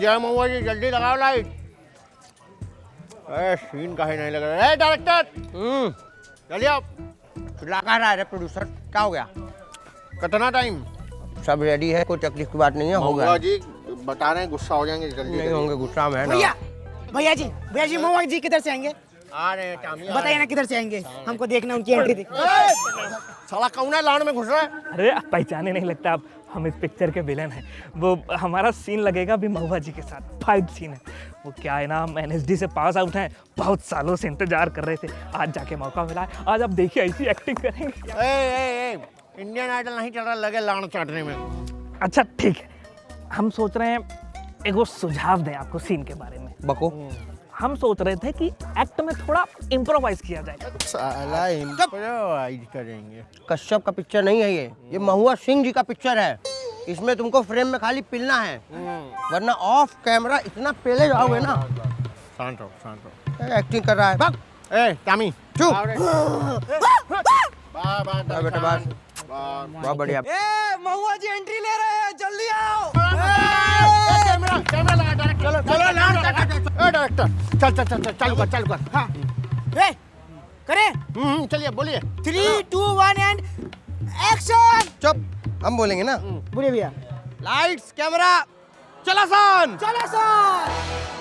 जय महुआ जी जल्दी लगाओ लाइट। सीन काहे नहीं लग रहा है डायरेक्टर? चलिए आप। चिल्ला कह रहा है प्रोड्यूसर, क्या हो गया? कितना टाइम? सब रेडी है, कोई तकलीफ की बात नहीं है, होगा। महुआ जी बता रहे हैं गुस्सा हो जाएंगे, जल्दी नहीं होंगे, गुस्सा में है ना। भैया जी महुआ जी किधर से आएंगे? आ रहे हैं टामी। बताइए ना किधर से आएंगे, हमको देखना उनकी एंट्री थी। साला कौन है लाड़ में घुस रहा है? अरे आप पहचाने नहीं लगता, आप हम इस पिक्चर के विलन हैं। वो हमारा सीन लगेगा भी महुआ जी के साथ, फाइट सीन है। वो क्या है ना, हम NSD से पास आउट हैं, बहुत सालों से इंतजार कर रहे थे, आज जाके मौका मिला है। आज आप देखिए ऐसी एक्टिंग करेंगे। इंडियन आइडल नहीं चल रहा, लगे लाड़ चाटने में। अच्छा ठीक है, हम सोच रहे हैं एक वो सुझाव दें आपको सीन के बारे में। बको। हम सोच रहे थे कि एक्ट में थोड़ा इम्प्रोवाइज किया जाए। साला इम्प्रोवाइज करेंगे। कश्यप का पिक्चर नहीं है ये महुआ सिंह जी का पिक्चर है। इसमें तुमको फ्रेम में खाली पिलना है, वरना ऑफ कैमरा इतना पेले जाओगे ना। शांत रहो। एक्टिंग कर रहा है, भाग। टामी चुप। बेटा बस। बहुत बढ़िया। महुआ जी एंट्री ले रहे हैं, जल्दी आओ। कैमरा लगा डायरेक्टर। चलो डायरेक्टर, चल चालू कर। हाँ करें? चलिए बोलिए। 3, 2, 1 एंड एक्शन। चुप, हम बोलेंगे ना। बोलिए भैया। लाइट्स कैमरा चला सन। चलो सर।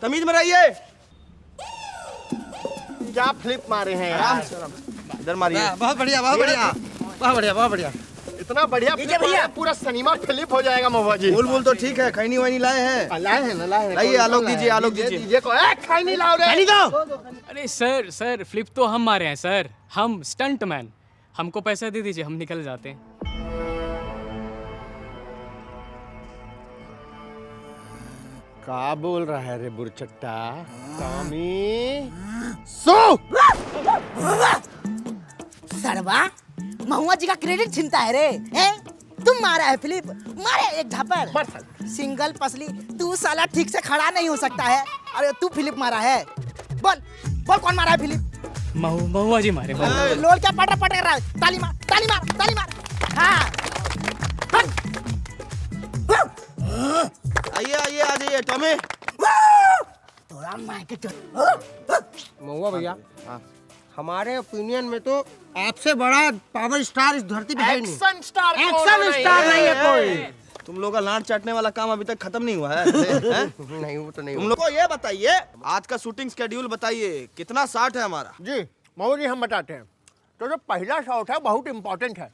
तमीज में रहिए। क्या फ्लिप मारे हैं यार? इधर मारिए। बहुत बढ़िया, बहुत बढ़िया, बहुत बढ़िया, बहुत बढ़िया। इतना बढ़िया फ्लिप भैया, पूरा सिनेमा फ्लिप हो जाएगा महुआ जी। बोल तो ठीक है, खैनी वैनी लाए हैं? लाए हैं। लाइए, आलोक दीजिए, आलोक दीजिए। को खाई नहीं लाओ रे। अरे सर फ्लिप तो हम मारे हैं सर, हम स्टंट मैन। हमको पैसा दे दीजिए, हम निकल जाते हैं। क्या बोल रहा है रे बुरचट्टा? टॉमी सो सरवा महुआ जी का क्रेडिट छीनता है रे। हैं? तुम मारा है फिलिप, मारे एक झापर। सिंगल पसली, तू साला ठीक से खड़ा नहीं हो सकता है। अरे तू फिलिप मारा है। बोल कौन मारा है फिलिप? महुआ जी मारे। लोल क्या पट रहा है? ताली मार। हाँ। आइए आ जाइए टॉमी। थोड़ा माइक महुआ भैया, हमारे ओपिनियन में तो आपसे बड़ा पावर स्टार इस धरती पे है नहीं। एक्शन स्टार नहीं है कोई। तुम लोग का लांड चाटने वाला काम अभी तक खत्म नहीं हुआ है? नहीं, वो तो नहीं। तुम लोग को ये बताइए, आज का शूटिंग स्केड्यूल बताइए, कितना शॉट है हमारा? जी महुआ जी हम बताते हैं। तो जो पहला शॉट है बहुत इम्पोर्टेंट है,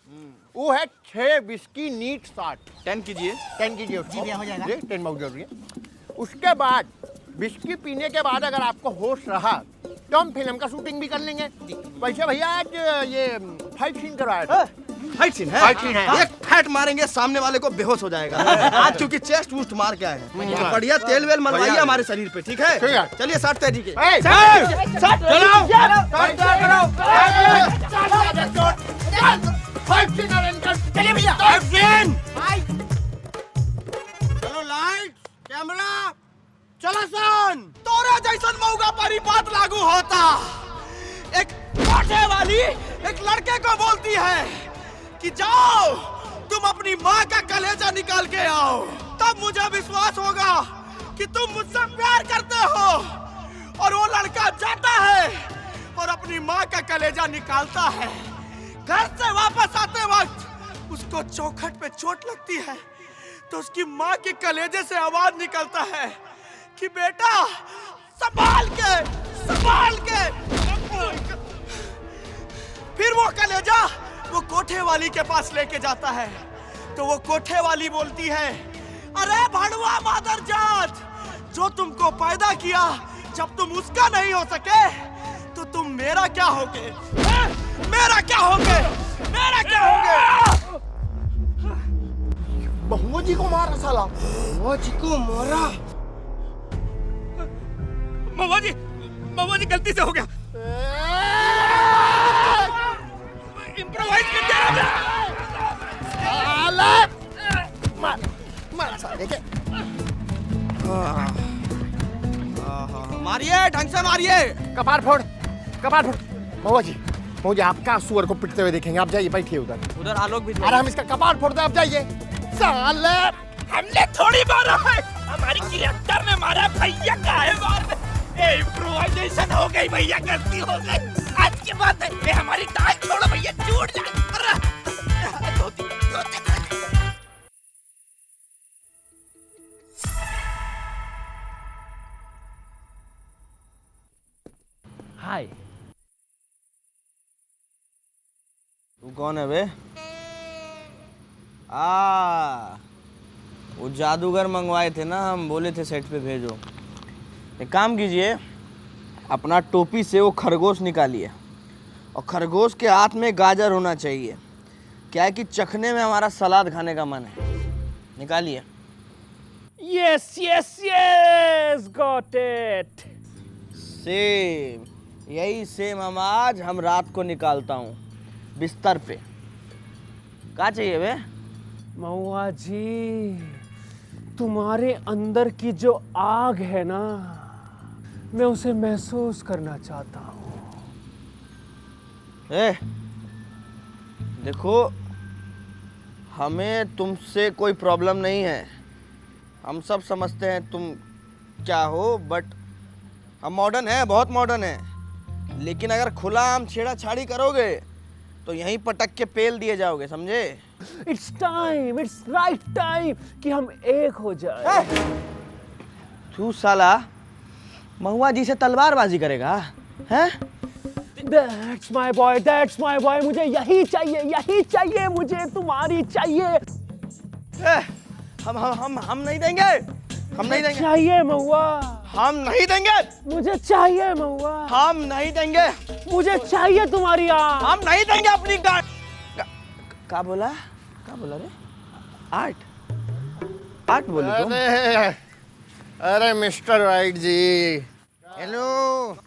वो है 6 विस्की नीट शॉट। 10 कीजिए। 10 कीजिए उसको। जी भैया, हो जाएगा। 10 बहुत जरूरी है। उसके बाद विस्की पीने के बाद अगर आपको होश रहा तो हम फिल्म का शूटिंग भी कर लेंगे। वैसे भैया आज ये फाइट सीन करवाया था। फाइट सीन है? फाइट सीन है। एक फैट मारेंगे, सामने वाले को बेहोश हो जाएगा। आज क्योंकि चेस्ट वूस्ट मार के आए हैं, बढ़िया तेल वेल मलवाइए हमारे शरीर पे, ठीक है? ठीक है। चलिए 60 तेजी के। चलिए भैया। चलो लाइट कैमरा चला सन। तोरा जैसन मौका पर ही बात लागू होता। एक कोठे वाली एक लड़के को बोलती है कि जाओ तुम अपनी माँ का कलेजा निकाल के आओ, तब मुझे विश्वास होगा कि तुम मुझसे प्यार करते हो। और वो लड़का जाता है और अपनी माँ का कलेजा निकालता है। घर से वापस आते वक्त उसको चौखट पे चोट लगती है, तो उसकी माँ के कलेजे से आवाज निकलता है कि बेटा संभाल के। फिर वो कलेजा वो कोठे वाली के पास लेके जाता है, तो वो कोठे वाली बोलती है, अरे भड़वा मादरजात, जो तुमको पैदा किया, जब तुम उसका नहीं हो सके तो तुम मेरा क्या होगे? मेरा क्या होगे? महुआ जी को मारा साला। महुआ जी को मारा? महुआ जी गलती से हो गया। इम्प्रोवाइज कर दिया हमने। मार साले के। मारिए, ढंग से मारिए। कपार फोड़। महुआ जी आपका सुअर को पिटते हुए देखेंगे। आप जाइए, बैठिए उधर। उधर आलोक भी। अरे हम इसका कपार फोड़ते हैं, आप जाइए। साले हमने थोड़ी मारा है, हमारी कैरेक्टर ने मारा। भैया का है मार। इम्प्रोवाइजेशन हो गई भैया, गलती हो गई। आज की बात है, ये हमारी टांग छोड़ो भैया, टूट जाए। हाय। तू कौन है बे? वो जादूगर मंगवाए थे ना, हम बोले थे सेट पे भेजो। एक काम कीजिए, अपना टोपी से वो खरगोश निकालिए और खरगोश के हाथ में गाजर होना चाहिए। क्या है कि चखने में हमारा सलाद खाने का मन है। निकालिए। Yes got it. सेम, यही सेम आज हम रात को निकालता हूँ बिस्तर पे। क्या चाहिए बे? महुआ जी, तुम्हारे अंदर की जो आग है ना, मैं उसे महसूस करना चाहता हूँ। देखो, हमें तुमसे कोई प्रॉब्लम नहीं है। हम सब समझते हैं तुम क्या हो, बट हम मॉडर्न हैं, बहुत मॉडर्न हैं। लेकिन अगर खुला आम छेड़ा छाड़ी करोगे तो यहीं पटक के पेल दिए जाओगे, समझे? इट्स राइट टाइम कि हम एक हो जाए। तू साला महुआ जी से तलवारबाजी करेगा, हैं? That's my boy, मुझे यही चाहिए, मुझे तुम्हारी चाहिए। हम नहीं देंगे, हम नहीं देंगे। चाहिए महुआ, हम नहीं देंगे। मुझे चाहिए महुआ, हम नहीं देंगे। मुझे चाहिए तुम्हारी आँख। हम नहीं देंगे अपनी गांड। क्या बोला रे? आर्ट बोले तुम? अरे मिस्टर वाइट जी, हेलो।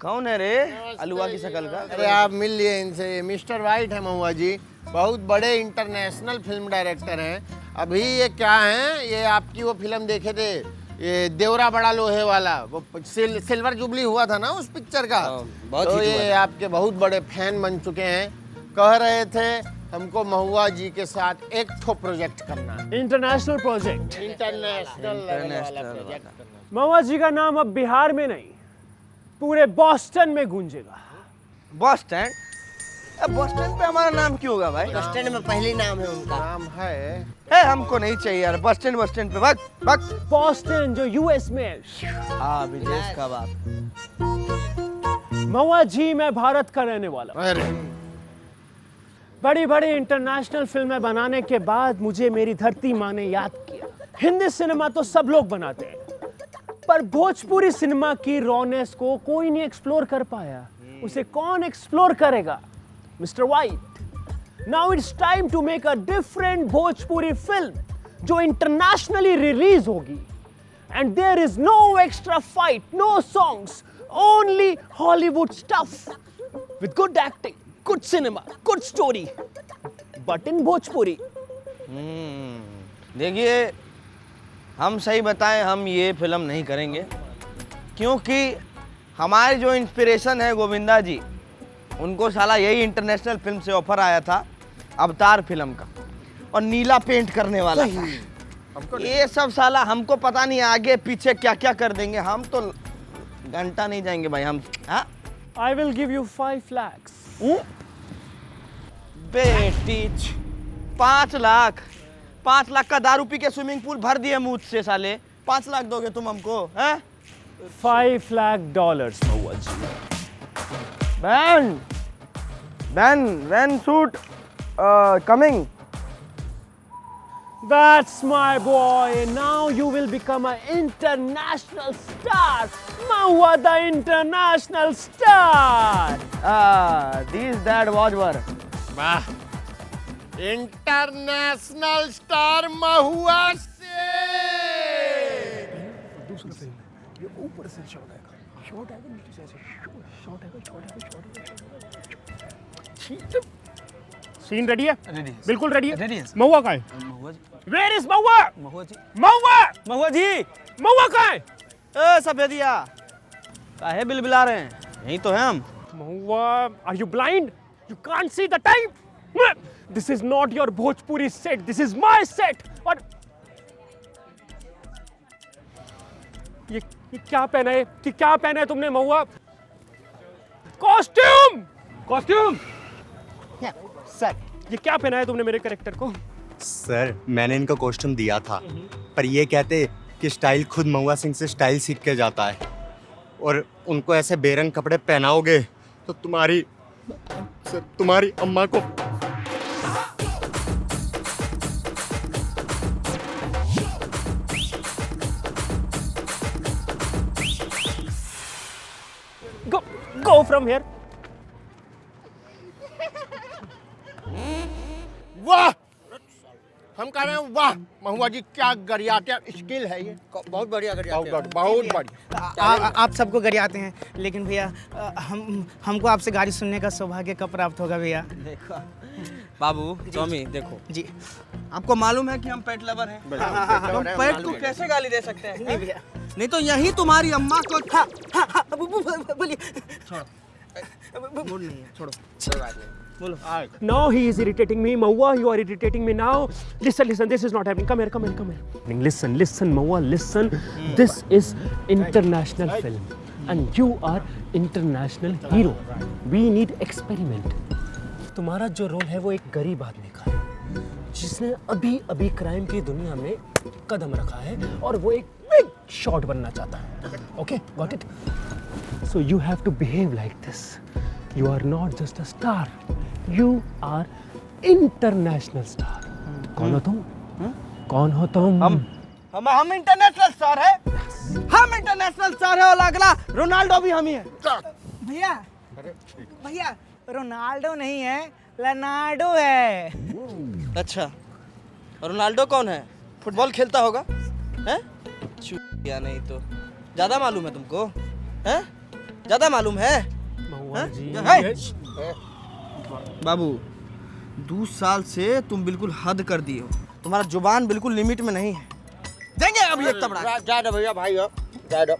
कौन है रे अलुआ की शकल का? अरे आप मिल लिए इनसे। मिस्टर वाइट है महुआ जी, बहुत बड़े इंटरनेशनल फिल्म डायरेक्टर हैं। अभी ये क्या हैं, ये आपकी वो फिल्म देखे थे, ये देवरा बड़ा लोहे वाला, वो सिल्वर जुबली हुआ था ना उस पिक्चर का। बहुत तो हिट हुआ ये था। आपके बहुत बड़े फैन बन चुके हैं। कह रहे थे हमको महुआ जी के साथ एक ठो प्रोजेक्ट करना है। International project. इंटरनेशनल प्रोजेक्ट करना। महुआ जी का नाम अब बिहार में नहीं, पूरे बॉस्टन में गूंजेगा। Bus stand? बस स्टैंड पे हमारा नाम क्यों होगा भाई? बस स्टैंड में पहली नाम है उनका। नाम है। हमको नहीं चाहिए यार बस स्टैंड पे। भाग। बॉस्टन जो यूएस में है। विदेश का बात। महुआ जी, मैं भारत का रहने वाला हूं। अरे बड़ी बड़ी इंटरनेशनल फिल्में बनाने के बाद मुझे मेरी धरती माँ ने याद किया। हिंदी सिनेमा तो सब लोग बनाते हैं, पर भोजपुरी सिनेमा की रॉनेस को कोई नहीं एक्सप्लोर कर पाया। उसे कौन एक्सप्लोर करेगा? Mister White, now it's time to make a different Bhojpuri film जो इंटरनेशनली रिलीज होगी। And there is no extra fight, no songs, only Hollywood stuff with good acting, good cinema, good story, but in Bhojpuri. देखिए, हम सही बताएं, हम ये film नहीं करेंगे क्योंकि हमारे जो इंस्पिरेशन है गोविंदा जी, उनको साला यही इंटरनेशनल फिल्म से ऑफर आया था, अवतार फिल्म का, और नीला पेंट करने वाला था। ये सब साला हमको पता नहीं आगे पीछे क्या क्या कर देंगे। हम तो घंटा नहीं जाएंगे भाई हम। हाँ, I will give you 5 lakhs. बेटी 5 लाख का दारू पी के स्विमिंग पूल भर दिए मुझ से साले। 5 लाख दोगे तुम हमको? हैं? $5 lakh, Mahua ji. Van shoot coming. That's my boy. Now you will become an international star. Mahua the international star. This that was वाह, इंटरनेशनल स्टार महुआ से। दूसरा फिल्म ये ऊपर से सीन रेडी है? रेडी है। बिल्कुल रेडी है? रेडी है। महुआ कहाँ है? महुआ जी। वेयर इज महुआ? महुआ जी। महुआ! महुआ जी। महुआ कहाँ है? ए सफेदिया, काहे बिलबिला रहे हैं? यही तो है हम। महुआ, are you blind? You can't see the time? This is not your Bhojpuri set. This is my set. और ये क्या पहना है? कि क्या पहना है तुमने महुआ? कॉस्ट्यूम! कॉस्ट्यूम! सर, ये क्या पहना है तुमने मेरे कैरेक्टर को? सर मैंने इनको कॉस्ट्यूम दिया था, पर ये कहते कि स्टाइल खुद महुआ सिंह से स्टाइल सीख के जाता है, और उनको ऐसे बेरंग कपड़े पहनाओगे तो तुम्हारी अम्मा को Go from here. वाह, हम कह रहे हैं वाह महुआ जी, क्या गरियाते स्किल है ये। बहुत बढ़िया बहुत बढ़िया। आप सबको गरियाते हैं, लेकिन भैया हमको आपसे गाड़ी सुनने का सौभाग्य कब प्राप्त होगा भैया? देखो बाबू, टॉमी देखो जी। आपको मालूम है कि हम पेट लवर हैं। हम पेट को कैसे गाली दे सकते हैं? नहीं भैया। नहीं तो यही तुम्हारी अम्मा को बोलिए। मूड नहीं है, छोड़ो। बोलो। Now he is irritating me. Mawwa, you are irritating me now. Listen, this is not happening. Come here. Listen, Mawwa, listen. This is international film. And you are international hero. We need experiment. तुम्हारा जो role है वो एक गरीब आदमी का है, जिसने अभी क्राइम की दुनिया में कदम रखा है, और वो एक बिग शॉट बनना चाहता है. Okay, got it? So you have to behave like this. You are not just a star. You are international star. कौन हो तुम? कौन हो तुम? हम इंटरनेशनल स्टार है। हम इंटरनेशनल स्टार है, और अगला रोनाल्डो भी हम ही है। भैया रोनाल्डो नहीं है, लेनार्डो है। अच्छा, रोनाल्डो कौन है? फुटबॉल खेलता होगा? हैं? या नहीं तो ज्यादा मालूम है तुमको? हैं? ज्यादा मालूम है? महुआ जी, बाबू, 2 साल से तुम बिल्कुल हद कर दिए हो। तुम्हारा जुबान बिल्कुल लिमिट में नहीं है। देंगे अभी एक तबड़ा। जा दो भैया, भाई हो जा दो।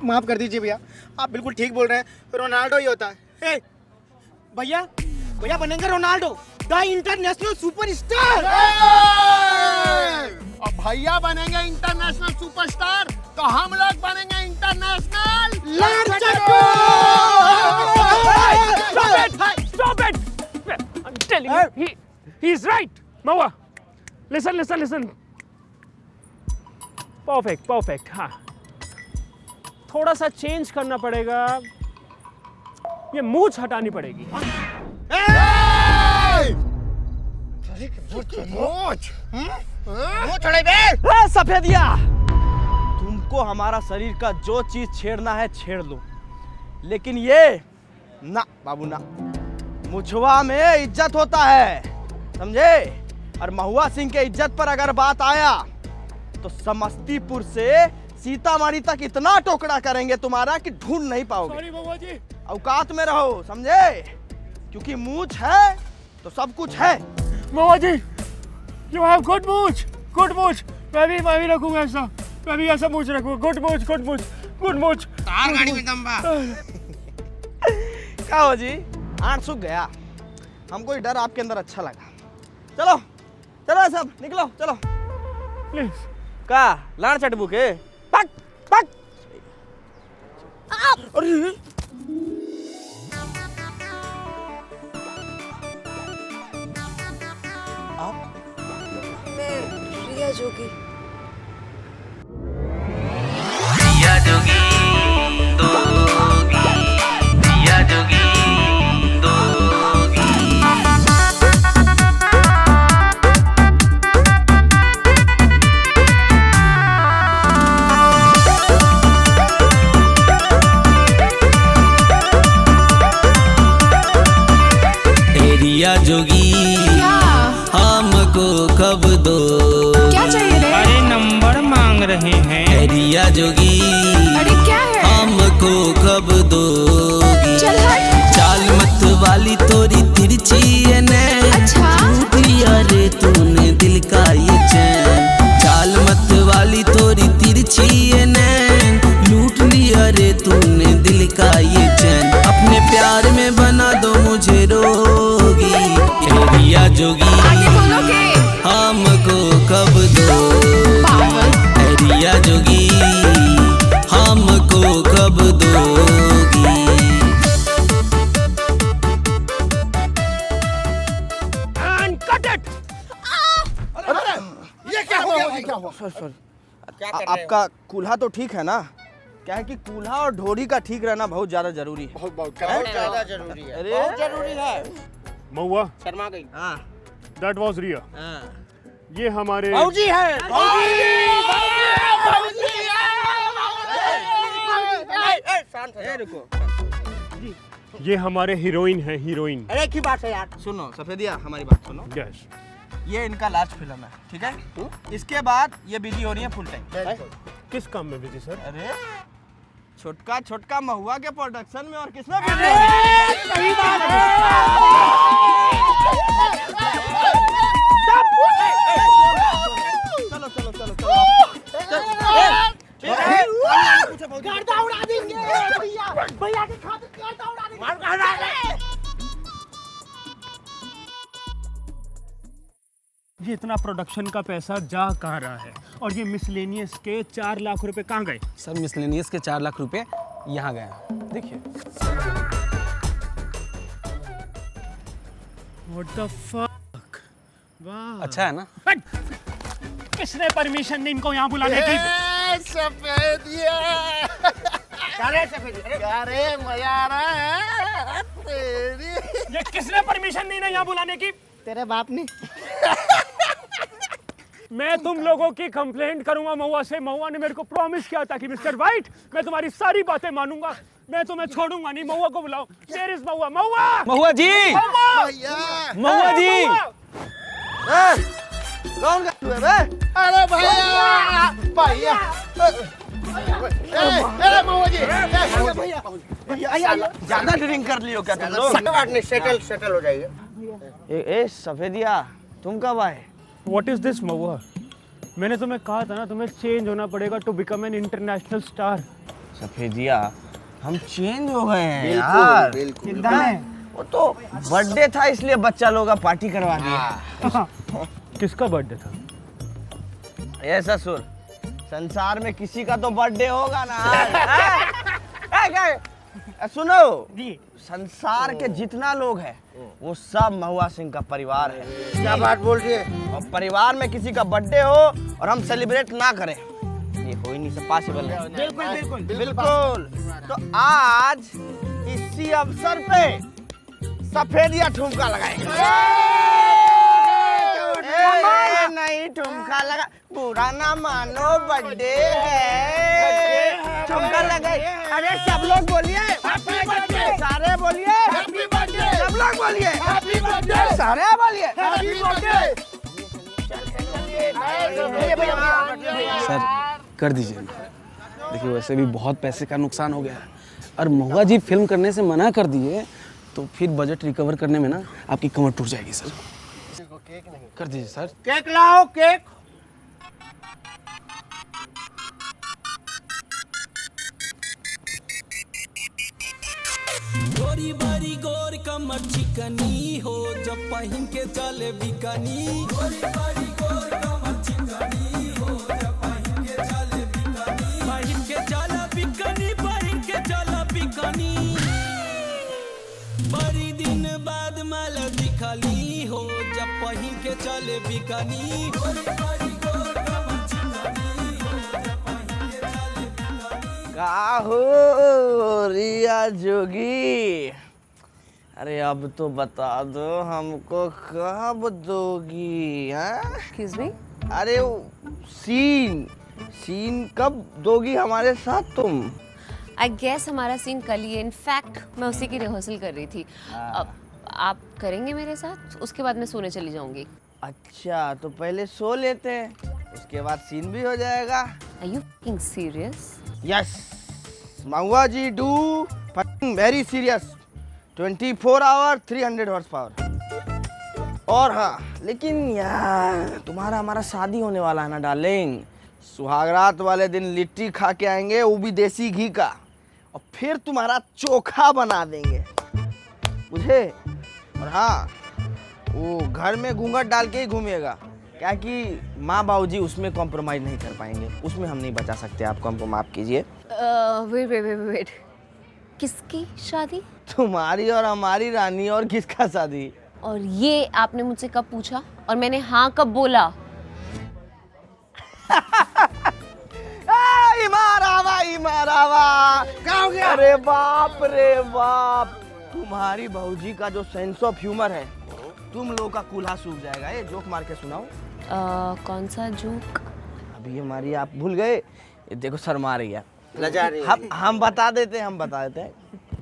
माफ कर दीजिए भैया, आप बिल्कुल ठीक बोल रहे हैं, रोनाल्डो ही होता है। भैया बनेंगे रोनाल्डो, द इंटरनेशनल सुपरस्टार। और भैया बनेंगे इंटरनेशनल सुपरस्टार, तो हम लोग बनेंगे international Stop it! I'm telling you, he is right. Mawwa, listen. Perfect. हाँ, थोड़ा सा चेंज करना पड़ेगा, ये मूंछ हटानी पड़ेगी। सफेदिया, तुमको हमारा शरीर का जो चीज छेड़ना है छेड़ लो, लेकिन ये ना बाबू ना। मुझवा में इज्जत होता है, समझे? और महुआ सिंह के इज्जत पर अगर बात आया तो समस्तीपुर से सीतामढ़ी तक इतना टोकरा करेंगे तुम्हारा कि ढूंढ नहीं पाओगे। सॉरी महुआ जी। औकात में रहो, समझे? क्योंकि मूंछ है तो सब कुछ है। महुआ जी, you have good मूंछ। मैं भी रखूंगा ऐसा, मैं भी ऐसा मूंछ रखूंगा। गुड मूंछ। गाड़ी में दम बा। क्या हो जी, आंट सूख गया। हमको ये डर आपके अंदर अच्छा लगा। चलो सब निकलो, चलो। प्लीज। का लाड़ चटबू के पक। अरे मैं रिया जोगी। रिया जोगी हमको कब दो, क्या चाहिए रे? आपका कूल्हा तो ठीक है ना? क्या है कि कूल्हा और ढोरी का ठीक रहना बहुत ज्यादा जरूरी है। बहुत ज्यादा जरूरी है। अरे बहुत जरूरी है। महुआ, शर्मा गई। हाँ दैट वाज रिया। हाँ। ये हमारे भाऊजी है। रुको, ये हमारे हीरोइन है, हीरोइन। अरे की बात है यार। सुनो सफेदिया, हमारी बात सुनो। यस। ये इनका लास्ट फिल्म है, ठीक है? इसके बाद ये बिजी हो रही है फुल टाइम। किस काम में बिजी सर? अरे छोटका छोटका महुआ के प्रोडक्शन में और किसमें बिजी हो? सही बात है। चलो चलो चलो चलो। गर्दा उड़ा देंगे भैया, भैया के खातिर गर्दा उड़ा देंगे। ये इतना प्रोडक्शन का पैसा जा कहाँ रहा है? और ये मिसलेनियस के 4 लाख रुपए कहाँ गए? सर मिसलेनियस के 4 लाख रुपए यहाँ गए। देखिए। What the fuck? वाह। अच्छा है ना? किसने परमिशन दी इनको यहाँ बुलाने की? सफेदिया। क्या रे मजा आ रहा है तेरी। ये किसने परमिशन दी ना यहाँ बुलाने की? तेरे बाप ने। मैं तुम लोगों की कंप्लेंट करूंगा महुआ से। महुआ ने मेरे को प्रॉमिस किया था कि मिस्टर वाइट मैं तुम्हारी सारी बातें मानूंगा, मैं तुम्हें छोड़ूंगा नहीं। महुआ को बुलाओ। Where is महुआ? महुआ! महुआ जी! भैया। महुआ जी! कौन का तू है बे? अरे भैया। भैया। अरे महुआ जी। भैया ज्यादा ड्रिंक कर लियो क्या तुम लोग? सेटल हो जाइए। ए सफेदिया, तुम कब आए? What is this महुआ? मैंने तुम्हें कहा था ना तुम्हें चेंज होना पड़ेगा to become an international star. Safediya, हम चेंज हो गए हैं यार। बिल्कुल। वो तो बर्थडे था इसलिए बच्चा लोग का पार्टी करवा दिया। किसका बर्थडे था? ये ससुर, संसार में किसी का तो बर्थडे होगा ना। सुनो, संसार के जितना लोग हैं वो सब महुआ सिंह का परिवार है। क्या बात बोल रही है? और परिवार में किसी का बर्थडे हो और हम सेलिब्रेट ना करें, ये हो ही नहीं सब पॉसिबल है। बिल्कुल बिल्कुल। तो आज इसी अवसर पे सफेदिया ठुमका लगाएंगे। नहीं ठुमका लगा, बुरा ना मानो, बर्थडे है। ठुमका लगाए। अरे सब लोग बोलिए हैप्पी बर्थडे। सारे बोलिए हैप्पी बर्थडे। सब लोग बोलिए हैप्पी बर्थडे। सारे बोलिए हैप्पी बर्थडे। सर कर दीजिए। देखिए वैसे भी बहुत पैसे का नुकसान हो गया है और महुआ जी फिल्म करने से मना कर दिए तो फिर बजट रिकवर करने में ना आपकी कमर टूट जाएगी सर। कर दीजिए सर। केक लाओ, केक। गोरी बारी गोर कमर चिकनी हो जब पहन के चले बिकनी। गोरी बारी गोर कमर चिकनी हो जब पहन के चले बिकनी। पहन के चला बिकनी, पहन के चला बिकनी। बड़ी दिन बाद माल दिखली हो जब पहन के चले बिकनी। गोरी बारी गोर कमर चिकनी हो जब पहन के चले बिकनी। काहो रिया जोगी, अरे अब तो बता दो हमको कब दोगी? Excuse me. अरे सीन कब दोगी हमारे साथ तुम? आई गेस हमारा सीन कल ही है। इनफैक्ट मैं उसी की रिहर्सल कर रही थी। अब आप करेंगे मेरे साथ, उसके बाद मैं सोने चली जाऊंगी। अच्छा तो पहले सो लेते हैं, उसके बाद सीन भी हो जाएगा। Are you fucking serious? Yes Mahua ji do very serious. 24 hour 300 horse power. और हाँ लेकिन यार तुम्हारा हमारा शादी होने वाला है ना डार्लिंग। सुहागरात वाले दिन लिट्टी खा के आएंगे, वो भी देसी घी का, और फिर तुम्हारा चोखा बना देंगे, बुझे? और हाँ वो घर में घूंघट डाल के ही घूमिएगा, क्या कि माँ बाबूजी उसमें कॉम्प्रोमाइज़ नहीं कर पाएंगे, उसमें हम नहीं बचा सकते। आपको हमको माफ़ कीजिए। वेट वेट वेट वेट, किसकी शादी? तुम्हारी और हमारी रानी। और किसका शादी? और ये आपने मुझसे कब पूछा और मैंने हाँ कब बोला? मारावा। क्या हो गया? अरे बाप रे बाप, तुम्हारी बहूजी का जो सेंस ऑफ ह्यूमर है, तुम लोगों का कूल्हा सूख जाएगा। ये जोक मार के सुनाओ। कौन सा जोक? अभी हमारी आप भूल गए? ये देखो शर्मा रही है। लजा रही है। हम बता देते हैं।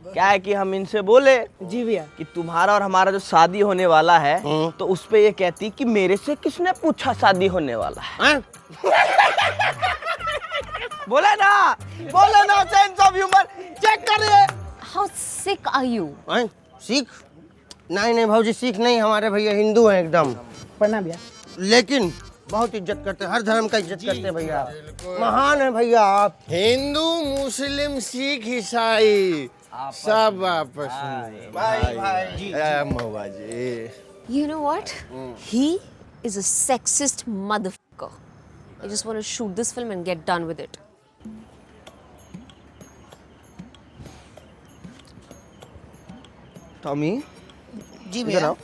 क्या है कि हम इनसे बोले जी भैया। कि तुम्हारा और हमारा जो शादी होने वाला है, तो उस पे ये कहती कि मेरे से किसने पूछा शादी होने वाला है? बोला ना सेंस ऑफ ह्यूमर चेक करिए। How sick are you? सीख? नहीं भाजी, सीख नहीं, हमारे भैया हिंदू हैं एकदम। प्रणाम भैया। लेकिन बहुत इज्जत करते हैं, हर धर्म का इज्जत करते हैं भैया। महान है भैया आप। हिंदू, मुस्लिम, सिख, ईसाई सब आपस में भाई। महुआ जी, You know what? He is a sexist motherfucker. I just want to shoot this film and get done with it. Tommy ji इधर भैया। आओ।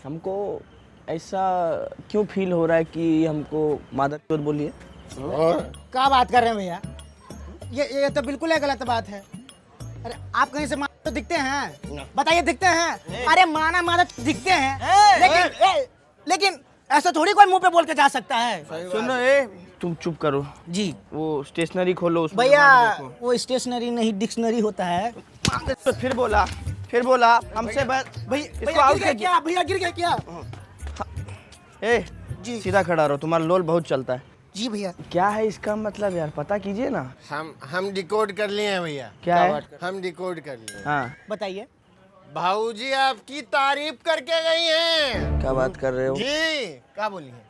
हमको ऐसा क्यों फील हो रहा है कि हमको मादक चोर बोलिए? क्या बात कर रहे हैं भैया? ये तो बिल्कुल है गलत बात है। अरे आप कहीं से तो दिखते हैं? बताइए, दिखते हैं? अरे माना मादक दिखते हैं, लेकिन ऐसा थोड़ी कोई मुंह पे बोल के जा सकता है। सुनो तुम चुप करो जी। वो स्टेशनरी खोलो उसमें भैया देखो। वो स्टेशनरी नहीं डिक्शनरी होता है। तो फिर बोला हमसे इसको आउट कर क्या भैया? गिर गया क्या? जी सीधा खड़ा रहो, तुम्हारा लोल बहुत चलता है। जी भैया। क्या है इसका मतलब यार, पता कीजिए ना। हम डिकोड कर लिए हैं भैया। क्या है? हम डिकोड कर लिए। हाँ बताइए। भाऊजी आपकी तारीफ करके गई हैं। क्या बात कर रहे हो? जी क्या बोली है?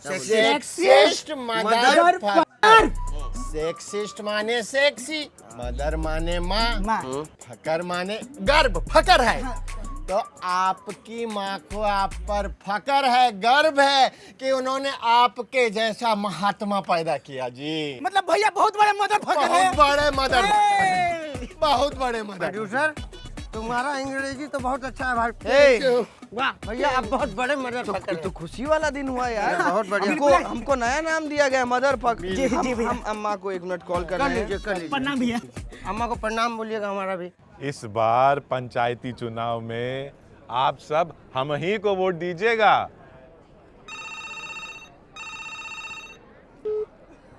Sexist mother fucker. सेक्सिस्ट माने सेक्सी, मदर माने माँ, फकर माने गर्भ। फकर है तो आपकी माँ को आप पर फकर है, गर्व है कि उन्होंने आपके जैसा महात्मा पैदा किया। जी मतलब भैया बहुत बड़े मदर फकर है। बहुत बड़े मदर। प्रोड्यूसर तुम्हारा अंग्रेजी तो बहुत अच्छा है भाई। वाह भैया, आप बहुत बड़े मदर फकर। तो खुशी वाला दिन हुआ यार। बहुत बढ़िया। हमको नया नाम दिया गया मदर फक। जी भैया। हम अम्मा को 1 मिनट कॉल कर लीजिए। प्रणाम भैया। अम्मा को प्रणाम बोलिएगा हमारा भी। इस बार पंचायती चुनाव में आप सब हम ही को वोट दीजिएगा।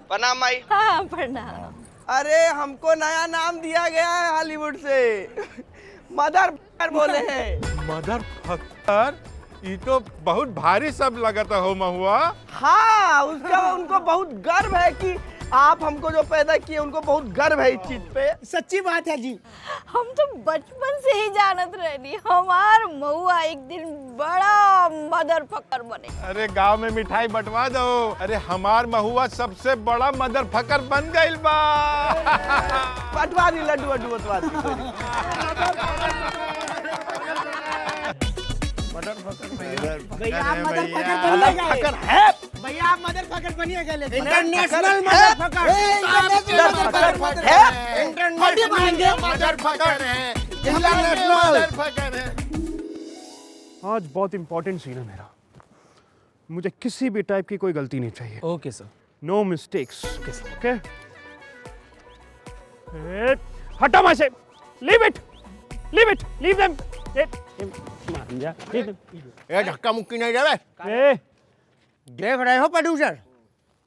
प्रणाम भाई। हाँ प्रणाम। अरे हमको नया नाम दिया गया है हॉलीवुड से, मदर फकर बोले हैं। मदर फकर, ये तो बहुत भारी सब लगता हो महुआ। हाँ उनको बहुत गर्व है कि आप हमको जो पैदा किए, उनको बहुत गर्व है इस चीज पे। सच्ची बात है जी। हम तो बचपन से ही जानत रहनी हमार महुआ एक दिन बड़ा मदर फकर बने। अरे गांव में मिठाई बंटवा दो। अरे हमार महुआ सबसे बड़ा मदर फकर बन गइल बा। बंटवा दी लड्डू बंटवा दी। भैया आप मदर फकर बनिएगा। भैया आप मदर फकर बनिएगा। International mother fucker. International mother fucker है। इंटरनेशनल मदर फकर है। आज बहुत इंपॉर्टेंट सीन है मेरा। मुझे किसी भी टाइप की कोई गलती नहीं चाहिए। Okay sir. No mistakes. Okay हटा वहां से। Leave them. ये धक्का मुक्की नहीं देवे। देख रहे हो प्रोड्यूसर,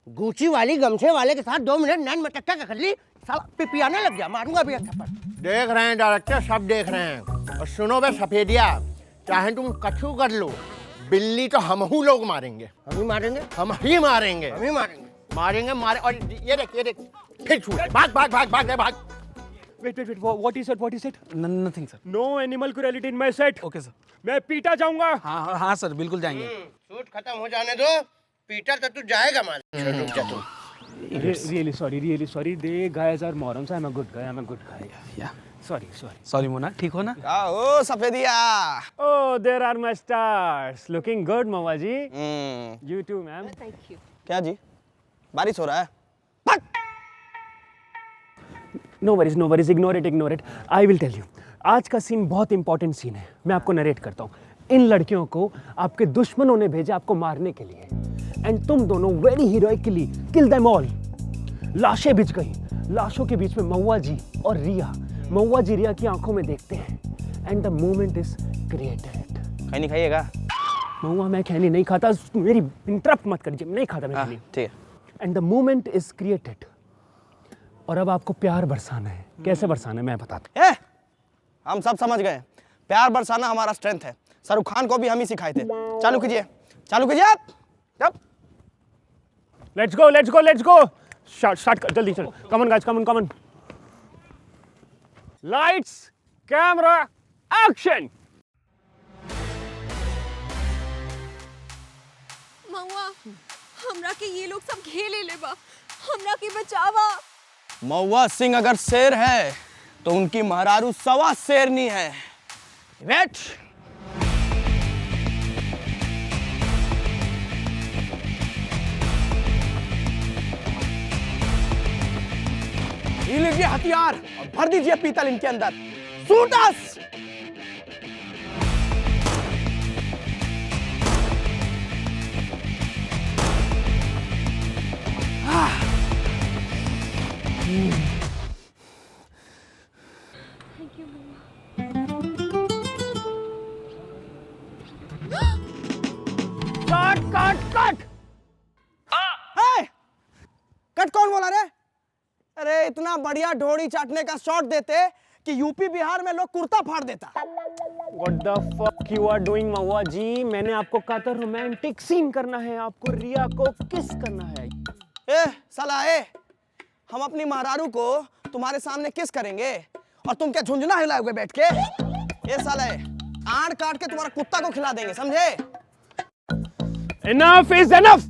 गुची वाली गमछे वाले के साथ 2 मिनट नैन मटक्का कर ली, साला पिपियाने लग गया। मारूंगा भी थप्पड़। देख रहे हैं डायरेक्टर, सब देख रहे हैं। और सुनो बे सफेदिया, चाहे तुम कछु कर लो, बिल्ली तो हम ही लोग मारेंगे। हम ही मारेंगे। और ये देख फिर छू भाग। Wait, what is it? Nothing sir. No animal cruelty in my set. Okay sir. मैं पीटा जाऊंगा। हाँ सर, बिल्कुल जाएंगे। शूट खत्म हो जाने दो, पीटर तो तू जाएगा मार। रुक जा तू। Really sorry. They guys are morons. I'm a good guy. या Sorry. मोना, ठीक हो ना? ओ सफेदिया। Oh, there are my stars. Looking good, Mama ji. You too, ma'am. Thank you. क्या जी, बारिश हो रहा है? No worries. Ignore it. I will tell you. आज का सीन बहुत इंपॉर्टेंट सीन है। मैं आपको नरेट करता हूँ। इन लड़कियों को आपके दुश्मनों ने भेजा आपको मारने के लिए, एंड तुम दोनों very heroically kill them all. लाशें बिछ गई। लाशों के बीच में महुआ जी और रिया, महुआ जी रिया की आंखों में देखते हैं and the moment is created. खैनी खाइएगा? महुआ मैं खैनी नहीं खाता, मेरी इंटरप्ट मत करिए, नहीं खाता मैं खैनी। ठीक है। And the moment is created. और अब आपको प्यार बरसाना है। कैसे बरसाना है मैं बताता हूं। हम सब समझ गए, प्यार बरसाना हमारा स्ट्रेंथ है। शाहरुख खान को भी हम ही सिखाए थे। चालू कीजिए, चालू कीजिए आप। Let's go let's go let's go. Start कर जल्दी, चलो। Come on guys, come on. Lights, camera, action. Mahua, हमरा के ये लोग सब घेले लेबा, हमरा के बचावा। महुआ सिंह अगर शेर है तो उनकी महरारू सवा शेरनी है। वेट। ये लीजिए हथियार और भर दीजिए पीतल इनके अंदर। शूट अस। कट कौन बोला रे? अरे इतना बढ़िया ढोड़ी चाटने का शॉट देते कि यूपी बिहार में लोग कुर्ता फाड़ देता। What the fuck you are doing महुआ जी? मैंने आपको कहा था रोमांटिक सीन करना है, आपको रिया को किस करना है। ए साला ए, हम अपनी महरारू को तुम्हारे सामने किस करेंगे और तुम क्या झुंझुना हिलाए हुए बैठ के? ए साला ए, आड़ काट के तुम्हारा कुत्ता को खिला देंगे, समझे? Enough is enough।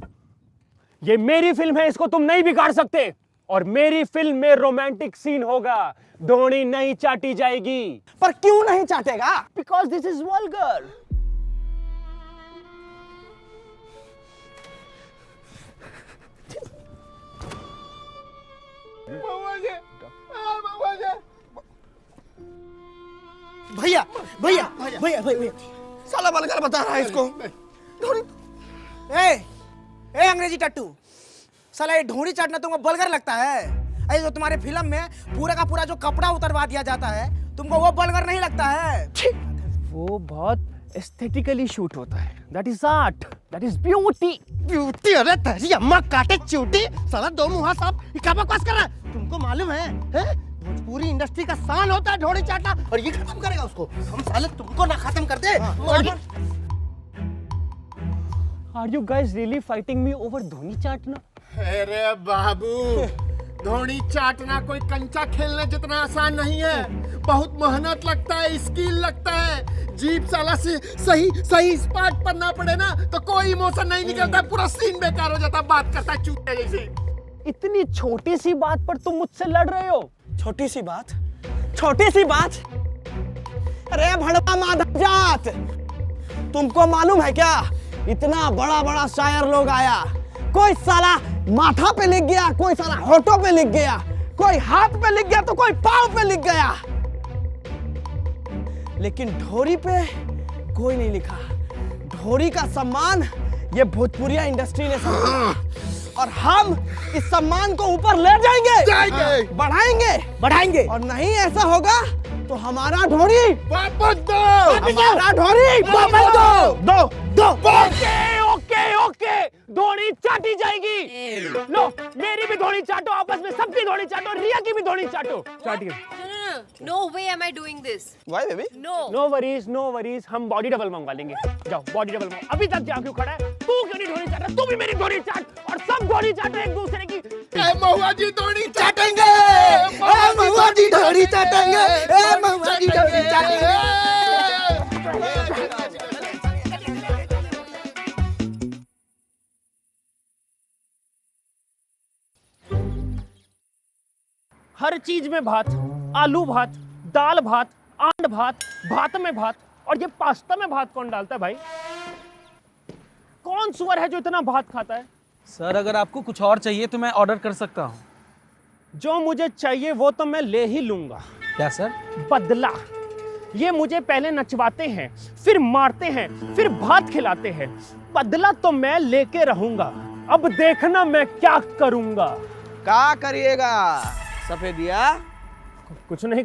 ये मेरी फिल्म है, इसको तुम नहीं बिगाड़ सकते। और मेरी फिल्म में रोमांटिक सीन होगा, धोनी नहीं चाटी जाएगी। पर क्यों नहीं चाटेगा? Because this is vulgar. भैया भैया भैया भैया साला वल्गर बता रहा है इसको। ए अंग्रेजी टट्टू, साला ये ढूंढी चाटना तुमको बलगर लगता है? अरे जो तुम्हारे फिल्म में पूरा का पूरा जो कपड़ा उतरवा दिया जाता है, तुमको वो बलगर नहीं लगता है? वो बहुत एस्थेटिकली शूट होता है। That is art, that is beauty. Beauty? अरे तेरी अम्मा काटे चूटी। साला दो मुहा साहब क्या बकवास कर रहा है? तुमको मालूम है भोजपुरी इंडस्ट्री का शान होता है ढोड़ी चाटना, और ये खत्म करेगा उसको। हम साले तुमको ना खत्म कर दे। Are you guys really fighting me over Dhoni चाटना? अरे बाबू, धोनी चाटना कोई कंचा खेलने जितना आसान नहीं है। बहुत मेहनत लगता है, स्किल लगता है। जीप साला से सही स्पॉट पर ना पड़े ना तो कोई इमोशन नहीं निकलता, पूरा सीन बेकार हो जाता, बात करता है चूतिया जैसे। इतनी छोटी सी बात पर तुम मुझसे लड़ रहे हो? छोटी सी बात? छोटी सी बात? अरे भड़वा माधव जात, तुमको मालूम है क्या? इतना बड़ा बड़ा शायर लोग आया, कोई साला माथा पे लिख गया, कोई साला होठों पे लिख गया, कोई हाथ पे लिख गया तो कोई पाँव पे लिख गया, लेकिन ढोरी पे कोई नहीं लिखा। ढोरी का सम्मान ये भोजपुरिया इंडस्ट्री ने समझा, और हम इस सम्मान को ऊपर ले जाएंगे, बढ़ाएंगे, और नहीं ऐसा होगा तो हमारा ढोरी वापस दो, हमारा ढोरी वापस दो। ओके, धोनी चाटी जाएगी। लो, मेरी भी धोनी चाटो, आपस में सबकी धोनी चाटो, रिया की भी Dhoni चाटो। चाटिए। No way am I doing this. Why baby? No worries, हम बॉडी डबल मंगवा लेंगे। जाओ बॉडी डबल मंगवा। अभी तक क्या क्यों खड़ा है? तू क्यों नहीं धोनी चाट रहा? तू भी मेरी धोनी चाट, और सब धोनी चाट रहे एक दूसरे की। महुआ जी धोनी चाटेंगे, महुआ जी धोनी चाटेंगे, महुआ जी धोनी चाटेंगे। हर चीज में भात, आलू भात, दाल भात, आंड भात, भात में भात, और ये पास्ता में भात कौन डालता है भाई? कौन सुअर है जो इतना भात खाता है? सर अगर आपको कुछ और चाहिए तो मैं ऑर्डर कर सकता हूँ। जो मुझे चाहिए वो तो मैं ले ही लूंगा। क्या सर? बदला। ये मुझे पहले नचवाते हैं, फिर मारते हैं, फिर भात खिलाते हैं। बदला तो मैं लेके रहूंगा। अब देखना मैं क्या करूंगा। क्या करिएगा सफेदिया? कुछ नहीं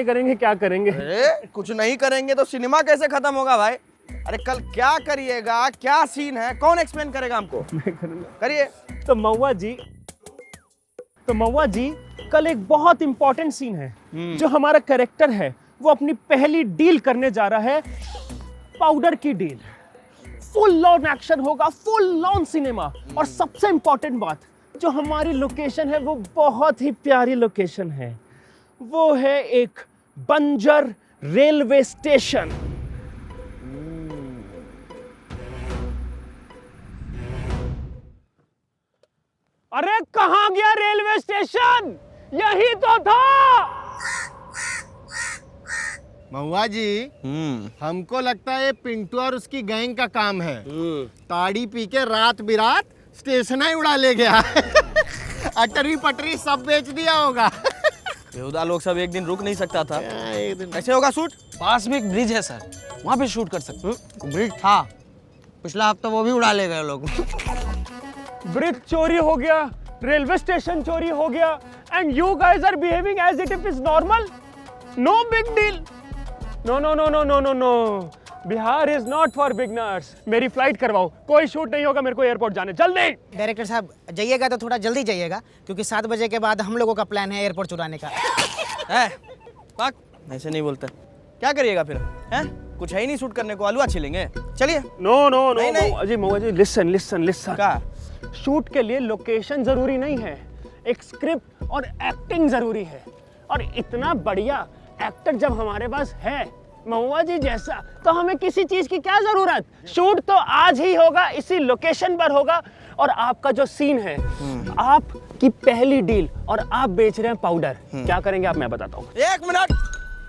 करेंगे, क्या करेंगे? अरे कुछ नहीं करेंगे तो सिनेमा कैसे खत्म होगा भाई? अरे कल क्या करिएगा, क्या सीन है, कौन एक्सप्लेन करेगा हमको? करिए। तो महुआ जी कल एक बहुत इंपॉर्टेंट सीन है। जो हमारा कैरेक्टर है वो अपनी पहली डील करने जा रहा है, पाउडर की डील। फुल लॉन एक्शन होगा, फुल लॉन सिनेमा। और सबसे इंपॉर्टेंट बात, जो हमारी लोकेशन है वो बहुत ही प्यारी लोकेशन है। वो है एक बंजर रेलवे स्टेशन। अरे कहाँ गया रेलवे स्टेशन? यही तो था। महुआ जी, हमको लगता है ये पिंटू और उसकी गैंग का काम है। ताड़ी पी के रात बिरात स्टेशन ही उड़ा ले गया। अटरी पटरी सब बेच दिया होगा। बेहुदा लोग सब एक दिन रुक नहीं सकता था। कैसे होगा शूट? पास में एक ब्रिज है सर, वहाँ पे शूट कर सकते। ब्रिज था, पिछला हफ्ता वो भी उड़ा ले गए लोग। ब्रिज चोरी हो गया, रेलवे स्टेशन चोरी हो गया, and you guys are behaving as it is normal. No big deal. No. Bihar is not for beginners. मेरी फ्लाइट करवाओ, कोई शूट नहीं होगा, मेरे को एयरपोर्ट जाने जल्दी। डायरेक्टर साहब जाइएगा तो थोड़ा जल्दी जाइएगा, क्योंकि 7 बजे के बाद हम लोगों का प्लान है एयरपोर्ट चुराने का। ऐसे नहीं बोलते। क्या करिएगा फिर? हैं? कुछ है ही नहीं शूट करने को, आलूआ छिलेंगे। चलिए। नो नहीं। महुआ जी लिसन। क्या? शूट के लिए लोकेशन जरूरी नहीं है, एक स्क्रिप्ट और एक्टिंग जरूरी है। और इतना बढ़िया एक्टर जब हमारे पास है महुआ जी जैसा, तो हमें किसी चीज की क्या जरूरत? शूट तो आज ही होगा, इसी लोकेशन पर होगा। और आपका जो सीन है, आपकी पहली डील और आप बेच रहे हैं पाउडर। क्या करेंगे आप, मैं बताता हूँ। 1 मिनट।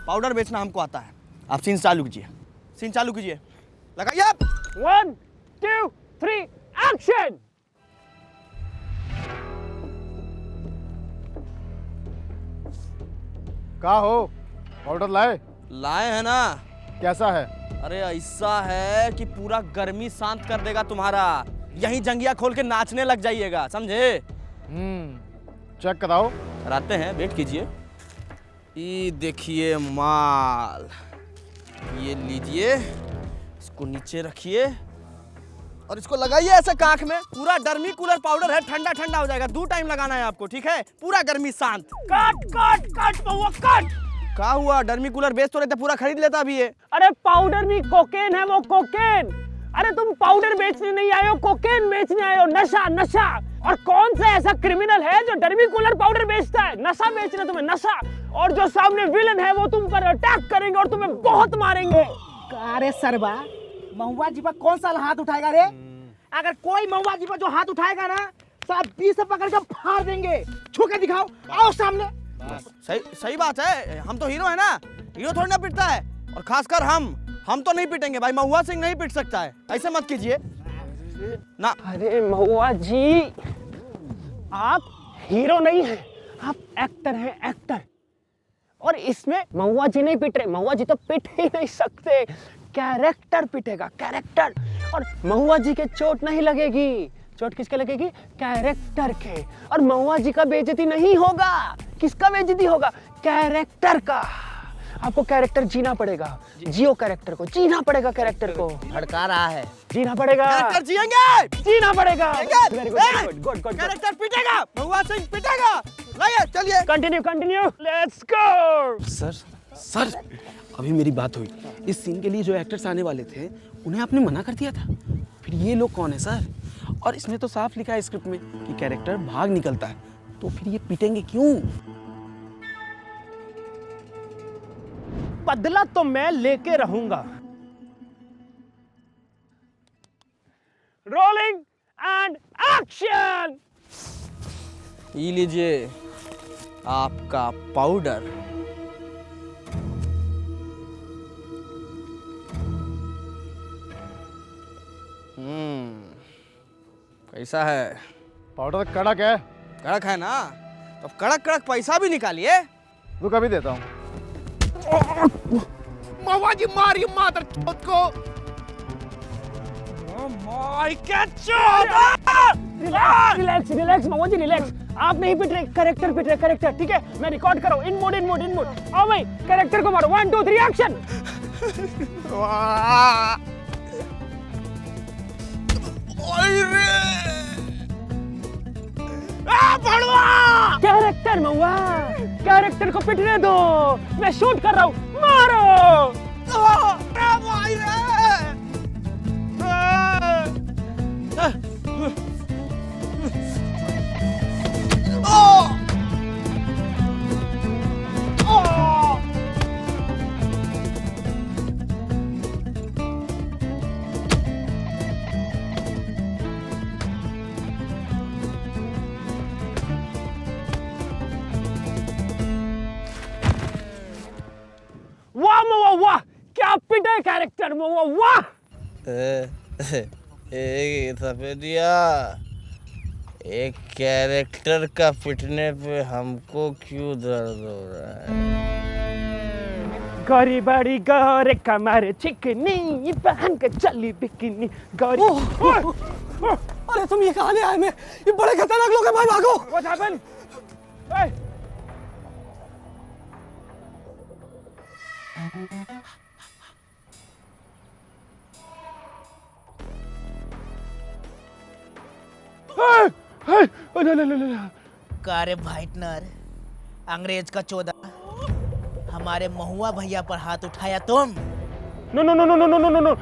पाउडर बेचना हमको आता है। आप सीन चालू कीजिए। लगाइए। 1 2 3 एक्शन। का हो, पाउडर लाए हैं ना। कैसा है? अरे ऐसा है कि पूरा गर्मी शांत कर देगा तुम्हारा। यहीं जंगिया खोल के नाचने लग जाइएगा, समझे? चेक कराओ। कराते हैं, वेट कीजिए। ये देखिए माल, ये लीजिए, इसको नीचे रखिए और इसको लगाइए ऐसे कांख में। पूरा डर्मी कूलर पाउडर है, ठंडा ठंडा हो जाएगा। 2 टाइम लगाना है आपको, ठीक है? पूरा गर्मी शांत। कट महुआ कट। क्या हुआ? डर्मी कूलर बेच तो रहता, पूरा खरीद लेता अभी ये। अरे पाउडर भी कोकेन है, वो कोकेन। अरे तुम पाउडर बेचने नहीं आए हो, कोकेन बेचने आए हो। नशा। और कौन सा ऐसा क्रिमिनल है जो डर्मी कूलर पाउडर बेचता है? नशा बेचना तुम्हें, नशा। और जो सामने विलन है वो तुम पर अटैक करेंगे और तुम्हें बहुत मारेंगे। अरे सरबा, महुआ जी पर कौन सा हाथ उठाएगा रे? अगर कोई महुआ जी पर जो हाथ उठाएगा ना, साथ 20 से पकड़ कर फाड़ देंगे। छू के दिखाओ, आओ सामने। सही बात है, हम तो हीरो है ना, हीरो थोड़ी ना पिटता है। और खासकर हम तो नहीं पिटेंगे भाई, महुआ सिंह नहीं पिट सकता है। ऐसे मत कीजिए ना। अरे महुआ जी, आप हीरो नहीं हैं, आप एक्टर हैं, एक्टर। और इसमें महुआ जी नहीं पिट रहे, महुआ जी तो पिट ही नहीं सकते। कैरेक्टर पिटेगा, कैरेक्टर। और महुआ जी के चोट नहीं लगेगी, चोट किसके लगेगी? कैरेक्टर के। और महुआ जी का बेइज्जती नहीं होगा, किसका बेइज्जती होगा? कैरेक्टर का। आपको कैरेक्टर जीना पड़ेगा, जियो कैरेक्टर को, जीना पड़ेगा कैरेक्टर को। भड़का रहा है, जीना पड़ेगा। कैरेक्टर जिएंगे, जीना पड़ेगा। गुड। कैरेक्टर पिटेगा, महुआ सिंह पिटेगा। लाइए, चलिए। Continue, let's go. सर, अभी मेरी बात हुई। इस सीन के लिए जो एक्टर्स आने वाले थे, उन्हें आपने मना कर दिया था। फिर ये लोग कौन है सर? और इसमें तो साफ लिखा है स्क्रिप्ट में कि कैरेक्टर भाग निकलता है, तो फिर ये पिटेंगे क्यों? बदला तो मैं लेके रहूंगा। Rolling and action. ये लीजिए आपका पाउडर। कैसा है? पाउडर कड़क है। कड़क है ना, तो कड़क पैसा भी निकालिए। रुक, अभी देता हूँ। महुआ जी मारिए मादर को। रिलैक्स महुआ जी, रिलैक्स। आप नहीं पिट रहे, कैरेक्टर पिट रहे, कैरेक्टर। ठीक है, मैं रिकॉर्ड कर रहा हूँ। इन मोड, इन मोड, इन मोड। आओ भाई, कैरेक्टर को मारो। 1 2 3 एक्शन। कैरेक्टर महुआ, कैरेक्टर को पिटने दो, मैं शूट कर रहा हूँ। मारो। वाह महुआ वाह, क्या पिटे कैरेक्टर महुआ वाह। सफेदिया, एक कैरेक्टर का पिटने पे हमको क्यों दर्द हो रहा है? गौरी बड़ी गौरे कमर चिकनी, पहन के चली बिकिनी गौरी। अरे तुम ये कहाँ ले आए? मैं ये बड़े खतरनाक लोग हैं भाई, भागो। What happened? Hey! कारे भाइटनर, अंग्रेज का चोदा, हमारे महुआ भैया पर हाथ उठाया तुम? No no no no no no no no,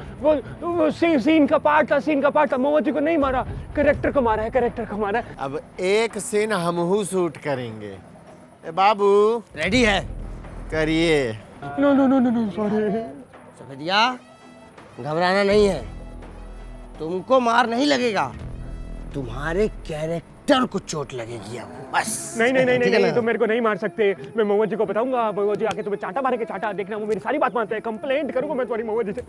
वो सीन का पार्ट था, सीन का पार्ट था। महुआ जी को नहीं मारा, कैरेक्टर को मारा है, कैरेक्टर को मारा है। अब एक सीन हमहू शूट करेंगे। ए बाबू रेडी है? करिए। No no no no no, sorry. Safediya, घबराना नहीं है, तुमको मार नहीं लगेगा, तुम्हारे कैरेक्टर को चोट लगेगी अब, बस। नहीं नहीं नहीं नहीं, तुम मेरे को नहीं मार सकते। मैं महुआ जी को बताऊंगा, महुआ जी आके तुम्हें चांटा मारेंगे, चांटा। देखना, वो मेरी सारी बात मानते हैं। कंप्लेंट करूंगा मैं तुम्हारी महुआ जी से।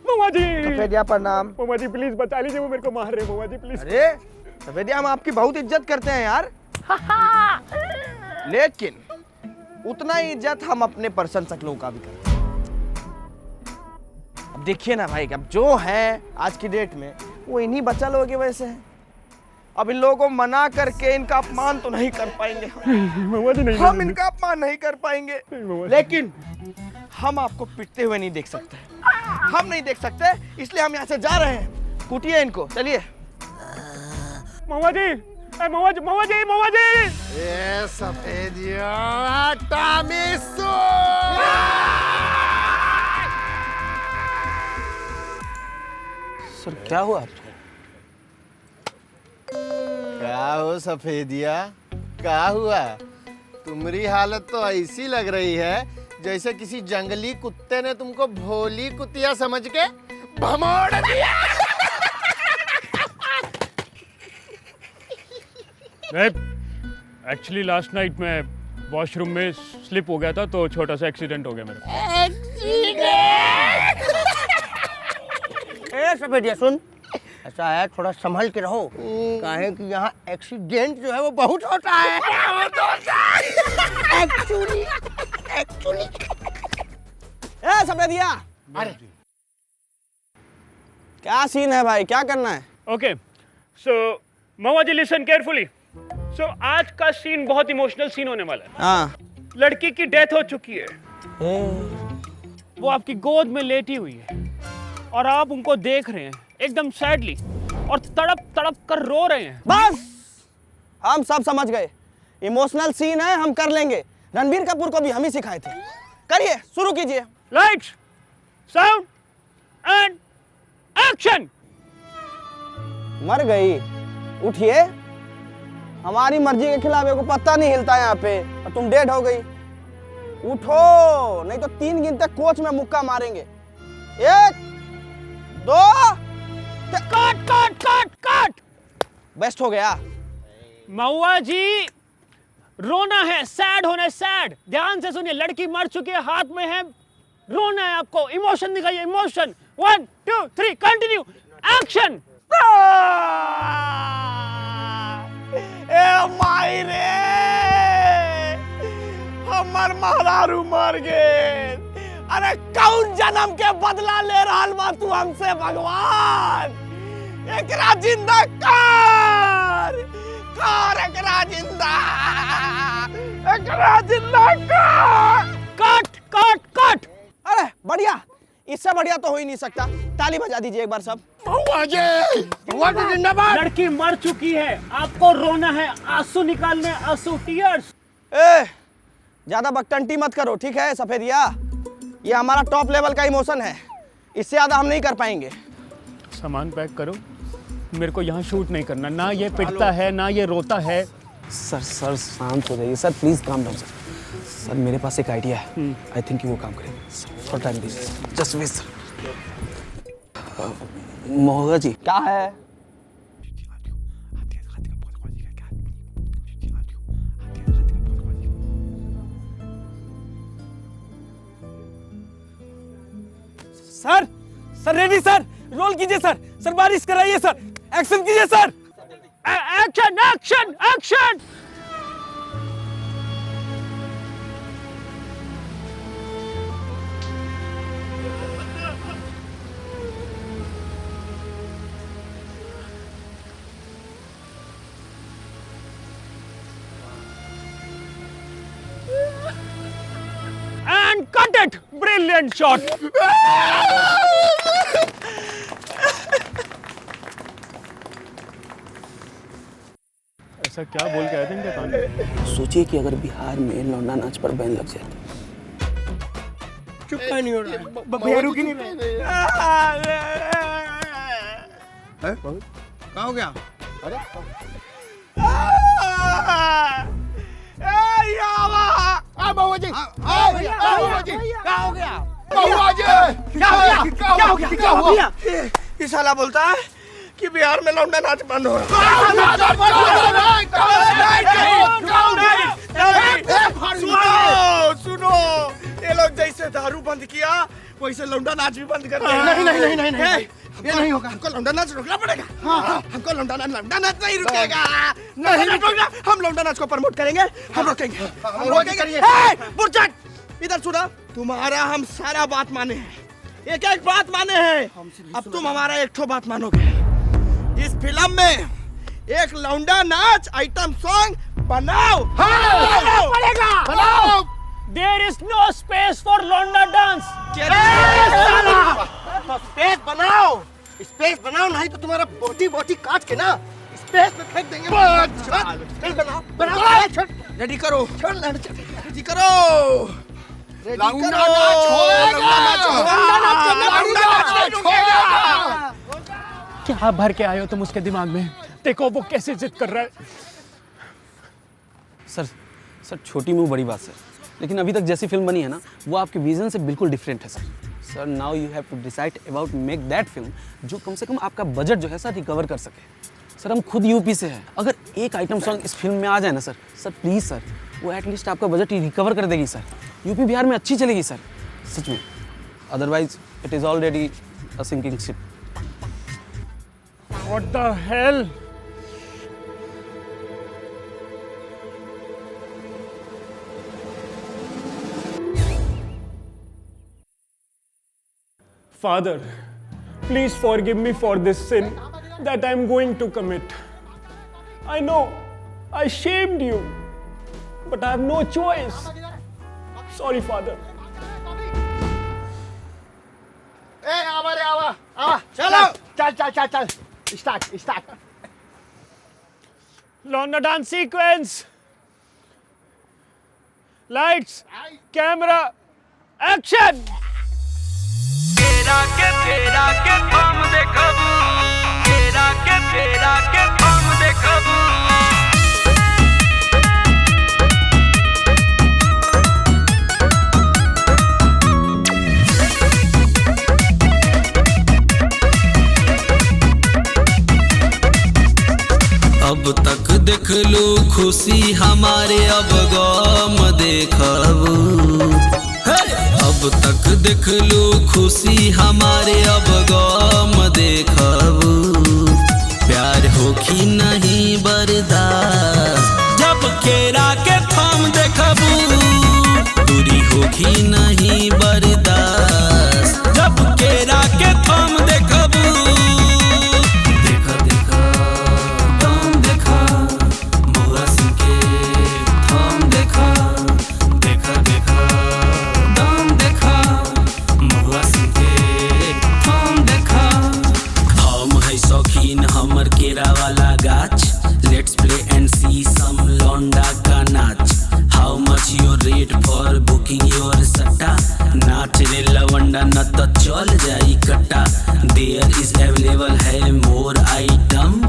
महुआ जी, सफेदिया प्रणाम। महुआ जी प्लीज बचा लीजिए, वो मेरे को मार रहे हैं। महुआ जी प्लीज। अरे सफेदिया, हम आपकी बहुत इज्जत करते हैं यार, लेकिन उतना ही इज्जत हम अपने प्रशंसक लोगों का भी करते हैं। अब देखिए ना भाई, अब जो है आज की डेट में वो इन्हीं बच्चा लोगों की वजह से है। अब इन लोगों को मना करके इनका अपमान तो नहीं कर पाएंगे हम इनका अपमान नहीं कर पाएंगे, लेकिन हम आपको पिटते हुए नहीं देख सकते, हम नहीं देख सकते, इसलिए हम यहाँ से जा रहे हैं। कूटिए इनको, चलिए। महुआ जी, महुआ जी, महुआ जी, महुआ जी। ये सफेदिया टामिसो। सर क्या हुआ आपको? क्या हो सफेदिया, क्या हुआ? तुम्हारी हालत तो ऐसी लग रही है जैसे किसी जंगली कुत्ते ने तुमको भोली कुतिया समझ के भमोड़ दिया। एक्चुअली लास्ट नाइट मैं वॉशरूम में स्लिप हो गया था, तो छोटा सा एक्सीडेंट हो गया मेरा। ए सफेदिया सुन, ऐसा है थोड़ा संभल के रहो, काहे कि यहाँ एक्सीडेंट जो है वो बहुत होता है। एक्चुअली ए सफेदिया, अरे क्या सीन है भाई, क्या करना है? ओके, सो महुआ जी लिसन केयरफुली। सो आज का सीन बहुत इमोशनल सीन होने वाला है। हाँ। लड़की की डेथ हो चुकी है, वो आपकी गोद में लेटी हुई है और आप उनको देख रहे हैं एकदम सैडली और तड़प तड़प कर रो रहे हैं। बस हम सब समझ गए, इमोशनल सीन है, हम कर लेंगे। रणबीर कपूर को भी हम ही सिखाए थे। करिए, शुरू कीजिए। Lights, sound and action. मर गई, उठिए, हमारी मर्जी के खिलाफ को पत्ता नहीं हिलता यहाँ पे, और तुम डेड हो गई। उठो, नहीं तो 3 गिनते कोच में मुक्का मारेंगे। 1 2 cut cut cut cut. Best हो गया। महुआ जी, रोना है, सैड होना है, सैड। ध्यान से सुनिए, लड़की मर चुकी है, हाथ में है, रोना है आपको, इमोशन दिखाइए, इमोशन। 1 2 3 continue, action. ए माई रे, हमार महारारू मर गए। अरे कौन जन्म के बदला ले रहा बा तू हमसे भगवान? एकरा जिंदा कर, कर एकरा जिंदा, एकरा जिंदा कर। Cut cut cut. अरे बढ़िया, इससे बढ़िया तो हो ही नहीं सकता। ताली बजा दीजिए एक बार सब। लड़की मर चुकी है, आपको रोना है, आंसू निकालने, आंसू, टीयर्स। ए, ज्यादा बकटंटी मत करो, ठीक है सफेदिया? ये हमारा टॉप लेवल का इमोशन है, इससे ज्यादा हम नहीं कर पाएंगे। सामान पैक करो, मेरे को यहाँ शूट नहीं करना। ना ये पिटता है ना ये रोता है। सर सर शांत हो जाइए sir, please calm down sir. Sir मेरे पास एक आइडिया है, आई थिंक कि वो काम करेगा। फॉर टाइम दीजिए, just wait sir. Mahua ji क्या है? Sir, sir ready sir, roll कीजिए सर, सर बारिश कराइए सर, एक्शन कीजिए sir. Action action action. And cut it! Brilliant shot! ऐसा क्या बोल के आए थे इनके कान में? सोचिए कि अगर बिहार में लौंडा नाच पर बैन लग जाए तो। चुप नहीं हो रहा, भैया रुक ही नहीं रहे। कहाँ हो गया? अरे महुआ जी, महुआ जी, क्या हो गया? महुआ जी, क्या हो गया? क्या हो गया? क्या हो गया? ये साला बोलता है कि बिहार में लौंडा नाच बंद हो रहा है। सुनो, ये लोग जैसे दारू बंद किया वैसे लौंडा नाच भी बंद कर दिया। नहीं, ये नहीं होगा। हमको लौंडा नाच रोकना पड़ेगा। हाँ, हमको लौंडा नाच नहीं रुकेगा। नहीं रुकेगा, हम लौंडा नाच को प्रमोट करेंगे, हम रोकेंगे। बुरचट, इधर सुना, तुम्हारा हम सारा बात माने हैं, एक एक बात माने हैं। अब तुम हमारा एक ठो बात मानोगे। इस फिल्म में एक लौंडा नाच आइटम सॉन्ग बनाओ। बनाओ। There is no space for Londa dance. Space बनाओ, स्पेस बनाओ, नहीं तो तुम्हारा बॉडी काट के ना स्पेस में फेंक देंगे। बनाओ, रेडी करो, रेडी करो। क्या भर के आए हो तुम उसके दिमाग में? देखो वो कैसे जिद कर रहा है। सर छोटी मुंह बड़ी बात सर, लेकिन अभी तक जैसी फिल्म बनी है ना वो आपके विजन से बिल्कुल डिफरेंट है sir. Sir now you have to decide about make that film जो कम से कम आपका बजट जो है सर रिकवर कर सके। सर हम खुद यूपी से हैं, अगर एक आइटम सॉन्ग इस फिल्म में आ जाए ना सर प्लीज़ सर, वो एटलीस्ट आपका बजट रिकवर कर देगी सर। यूपी बिहार में अच्छी चलेगी सर, सच में। Otherwise it is already a sinking ship. What the hell? Father, please forgive me for this sin that I'm going to commit. I know I shamed you, but I have no choice. Sorry, Father. आवा, चल, start. Londa dance sequence. Lights, camera, action. तेरा के हम देखबू, तेरा के हम देखबू। अब तक देख लो खुशी हमारे, अब गम देखबू। अब तक देख लो खुशी हमारे, अब गम देखबू। प्यार होखी नहीं बर्दाश्त जब केरा के थम देखबू। दूरी होखी नहीं बर्दाश्त जब केरा के थम देखबू। देखा देखा दम देखा रेट फॉर बुकिंग योर सट्टा नाच रे लवंडा न तो चल जाई कट्टा देयर इज अवेलेबल है मोर आइटम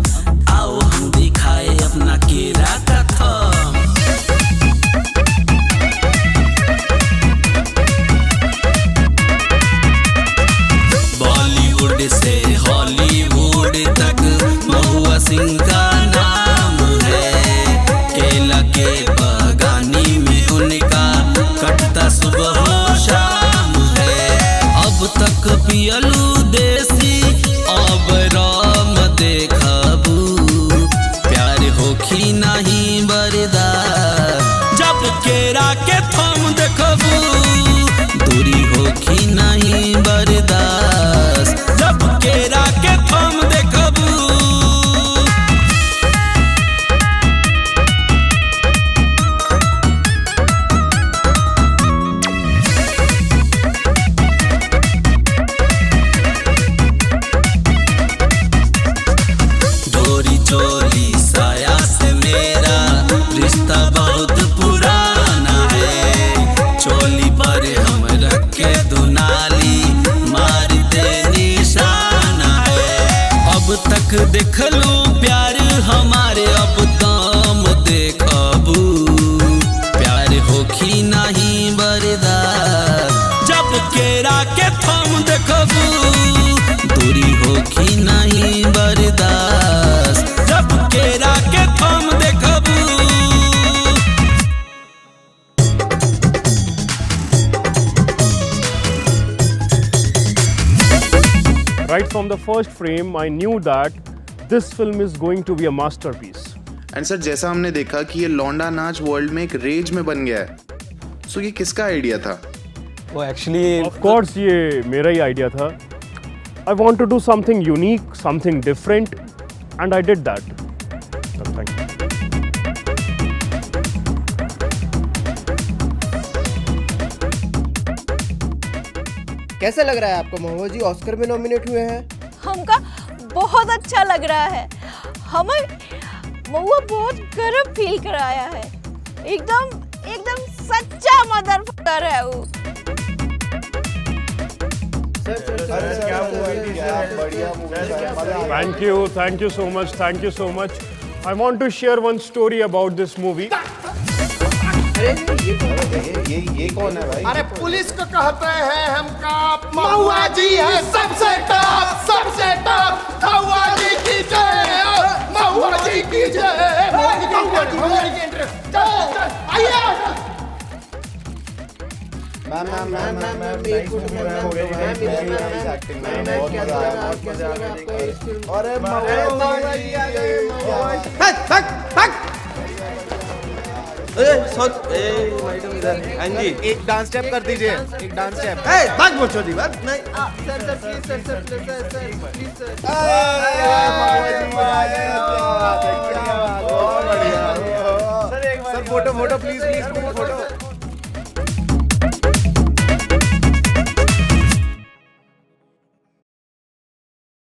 आओ हम दिखाए अपना केरा का थम बॉलीवुड से हॉलीवुड तक महुआ सिंह का नाम है केला के बागानी में उनका कटता सुबह हो शाम है अब तक पियलू देसी अब राम देखबू प्यार होखी नहीं बरदा जब केरा के थम देखबू दूरी होखी नहीं बर्दाश्त जब केरा के थम देखबू डोरी चोली साया से मेरा रिश्ता बहुत पुराना है चोली पर हम रख के दुनाली मारते निशाना है अब तक देख लो प्यार हमारे अब दाम देखबू प्यार होखी नहीं बर्दाश्त जब केरा के थम देखबू दूरी होखी नहीं बर्दाश्त जब केरा के थम देखबू Right from the first frame, I knew that this film is going to be a masterpiece. And sir जैसा हमने देखा कि ये लौंडा नाच वर्ल्ड में एक रेज में बन गया है सो ये किसका आइडिया था वो एक्चुअली Of course, ये मेरा ही आइडिया था. I want to do something unique, something different, and I did that. Thank you. कैसा लग रहा है आपको महुआ जी ऑस्कर में नॉमिनेट हुए हैं हमका बहुत अच्छा लग रहा है हमें महुआ बहुत गर्व फील कराया है एकदम एकदम सच्चा मदर है वो Thank you so much. Thank you so much. I want to share one story about this movie. ये कौन है भाई? अरे पुलिस को कहते हैं हमका महुआ जी है सबसे टॉप महुआ जी की जय महुआ जी की जय महुआ जी की इंटरेस्ट आइए एक डांस स्टेप कर दीजिए एक डांस स्टेप भाग बोचो जी बात नहीं sir photo please photo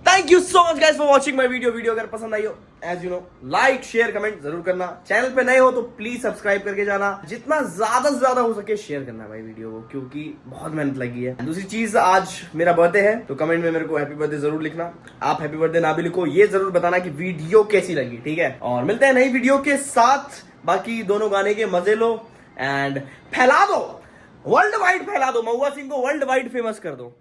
thank you so much guys for watching my video अगर पसंद आई हो as you know like share comment जरूर करना चैनल पे नए हो तो प्लीज सब्सक्राइब करके जाना जितना ज्यादा से ज्यादा हो सके शेयर करना भाई वीडियो को क्योंकि बहुत मेहनत लगी है दूसरी चीज आज मेरा बर्थडे है तो कमेंट में मेरे को हैप्पी बर्थडे जरूर लिखना आप हैप्पी बर्थडे ना भी लिखो ये जरूर बताना कि वीडियो कैसी लगी ठीक है और मिलते हैं नई वीडियो के साथ बाकी दोनों गाने के मजे लो एंड फैला दो वर्ल्ड वाइड फैला दो महुआ सिंह को वर्ल्ड वाइड फेमस कर दो